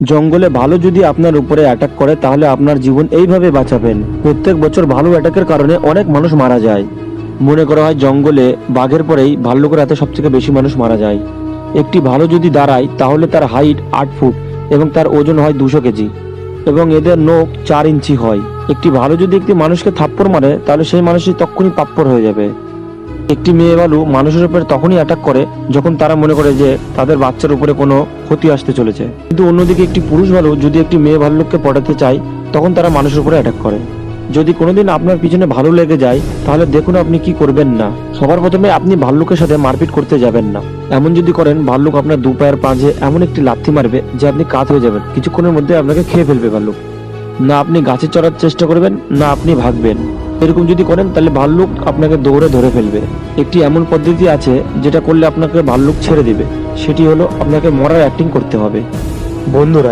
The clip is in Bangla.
জঙ্গলে ভালু যদি আপনার উপরে অ্যাটাক করে তাহলে আপনার জীবন এইভাবে বাঁচাবেন। প্রত্যেক বছর ভালু অ্যাটাকের কারণে অনেক মানুষ মারা যায়। মনে করা হয় জঙ্গলে বাঘের পরেই ভাল্লুকের হাতে সবথেকে বেশি মানুষ মারা যায়। একটি ভালু যদি দাঁড়ায় তাহলে তার হাইট 8 ফুট এবং তার ওজন হয় 200 কেজি এবং এদের নখ 4 ইঞ্চি হয়। একটি ভালু যদি একটি মানুষকে থাপ্পড় মারে তাহলে সেই মানুষই তখনই পাপ্পড় হয়ে যাবে। একটি মেয়ে ভালু মানুষের উপরে তখনই অ্যাটাক করে যখন তারা মনে করে যে তাদের বাচ্চার উপরে কোনো ক্ষতি আসতে চলেছে। কিন্তু অন্যদিকে একটি পুরুষ ভালু যদি একটি মেয়ে ভাল্লুককে পটাতে চায় তখন তারা মানুষের উপরে অ্যাটাক করে। যদি কোনোদিন আপনার পিছনে ভালো লেগে যায় তাহলে দেখুন আপনি কি করবেন না। সবার প্রথমে আপনি ভাল্লুকের সাথে মারপিট করতে যাবেন না। এমন যদি করেন ভাল্লুক আপনার দু পায়ের পাঁজে এমন একটি লাথি মারবে যে আপনি কাত হয়ে যাবেন। কিছুক্ষণের মধ্যে আপনাকে খেয়ে ফেলবে ভাল্লুক। না আপনি গাছে চড়ার চেষ্টা করবেন না আপনি ভাগবেন। এরকম যদি করেন তাহলে ভাল্লুক আপনাকে দৌড়ে ধরে ফেলবে। একটি এমন পদ্ধতি আছে যেটা করলে আপনাকে ভাল্লুক ছেড়ে দিবে, সেটি হলো আপনাকে মরার অ্যাক্টিং করতে হবে। বন্ধুরা,